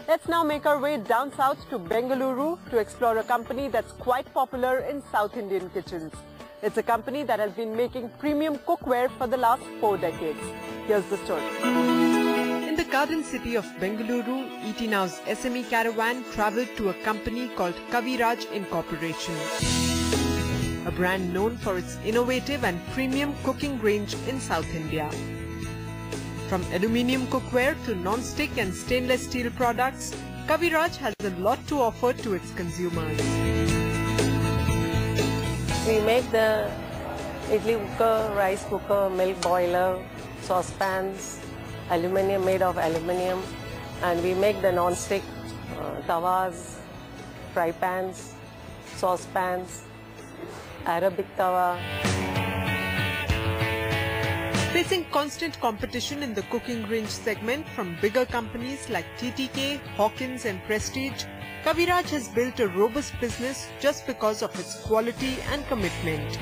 Let's now make our way down south to Bengaluru to explore a company that's quite popular in South Indian kitchens. It's a company that has been making premium cookware for the last 4 decades. Here's the story. In the garden city of Bengaluru, ET Now's SME caravan travelled to a company called Kaviraj Incorporation, a brand known for its innovative and premium cooking range in South India. From aluminium cookware to non-stick and stainless steel products, Kaviraj has a lot to offer to its consumers. We make the idli cooker, rice cooker, milk boiler, saucepans, aluminium made of aluminium, and we make the non-stick tawas, fry pans, saucepans, Arabic tawa. Facing constant competition in the cooking range segment from bigger companies like TTK, Hawkins and Prestige, Kaviraj has built a robust business just because of its quality and commitment.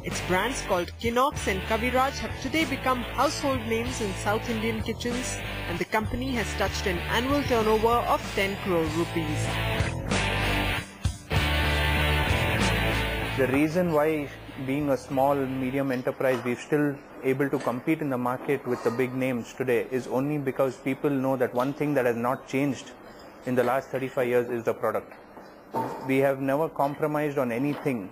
Its brands called Kinox and Kaviraj have today become household names in South Indian kitchens, and the company has touched an annual turnover of 10 crore rupees. The reason why, being a small, medium enterprise, we're still able to compete in the market with the big names today is only because people know that one thing that has not changed in the last 35 years is the product. We have never compromised on anything.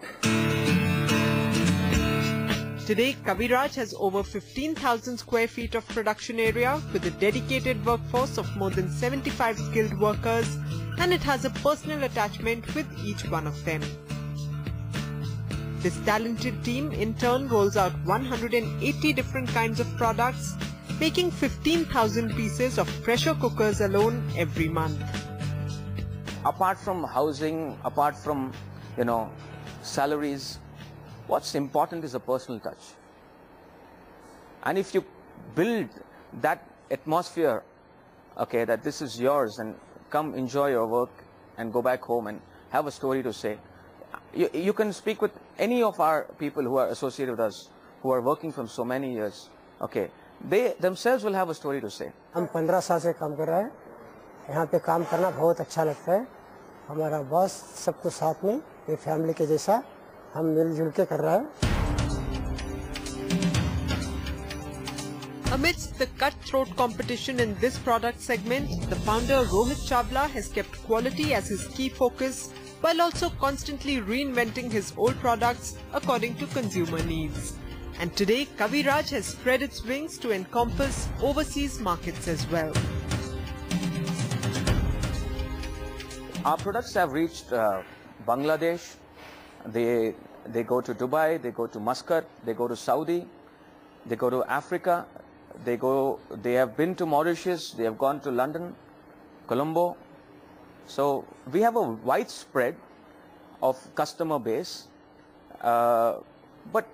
Today, Kaviraj has over 15,000 square feet of production area with a dedicated workforce of more than 75 skilled workers, and it has a personal attachment with each one of them. This talented team in turn rolls out 180 different kinds of products, making 15,000 pieces of pressure cookers alone every month. Apart from housing, apart from, salaries, what's important is a personal touch. And if you build that atmosphere, okay, that this is yours and come enjoy your work and go back home and have a story to say, you can speak with any of our people who are associated with us, who are working from so many years, okay, they themselves will have a story to say. हम 15 साल से काम कर रहे हैं, यहाँ पे काम करना बहुत अच्छा लगता है, हमारा बॉस सबको साथ में ये फैमिली के जैसा हम मिलजुल के कर रहे हैं. Amidst the cutthroat competition in this product segment, the founder Rohit Chawla has kept quality as his key focus, while also constantly reinventing his old products according to consumer needs. And today, Kaviraj has spread its wings to encompass overseas markets as well. Our products have reached Bangladesh, they go to Dubai, they go to Muscat, they go to Saudi, they go to Africa, they have been to Mauritius, they have gone to London, Colombo. So we have a wide spread of customer base, but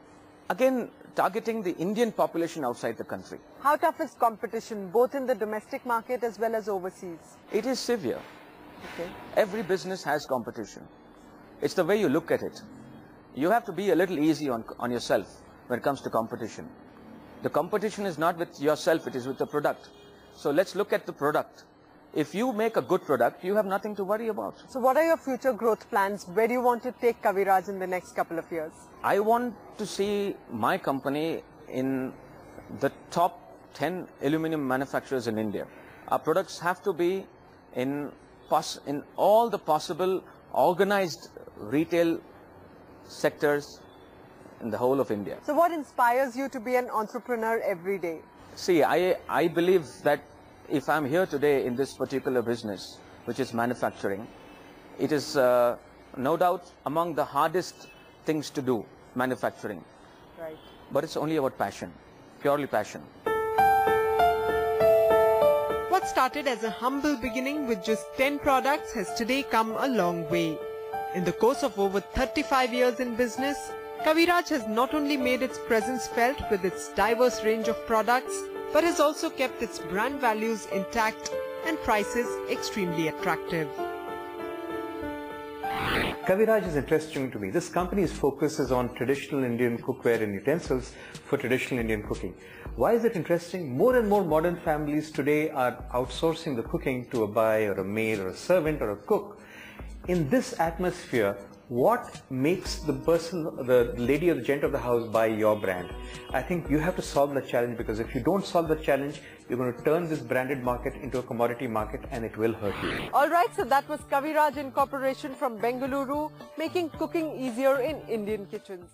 again targeting the Indian population outside the country. How tough is competition, both in the domestic market as well as overseas? It is severe. Okay. Every business has competition. It's the way you look at it. You have to be a little easy on yourself when it comes to competition. The competition is not with yourself, it is with the product. So let's look at the product. If you make a good product, you have nothing to worry about. So what are your future growth plans? Where do you want to take Kaviraj in the next couple of years? I want to see my company in the top 10 aluminium manufacturers in India. Our products have to be in all the possible organized retail sectors in the whole of India. So what inspires you to be an entrepreneur every day? See, I believe that if I'm here today in this particular business, which is manufacturing, it is no doubt among the hardest things to do, manufacturing. Right. But it's only about passion, purely passion. What started as a humble beginning with just 10 products has today come a long way. In the course of over 35 years in business, Kaviraj has not only made its presence felt with its diverse range of products, but has also kept its brand values intact and prices extremely attractive. Kaviraj is interesting to me. This company's focus is on traditional Indian cookware and utensils for traditional Indian cooking. Why is it interesting? More and more modern families today are outsourcing the cooking to a buy or a maid or a servant or a cook. In this atmosphere, what makes the person, the lady or the gent of the house buy your brand? I think you have to solve the challenge, because if you don't solve the challenge, you're going to turn this branded market into a commodity market and it will hurt you. Alright, so that was Kaviraj Incorporation from Bengaluru, making cooking easier in Indian kitchens.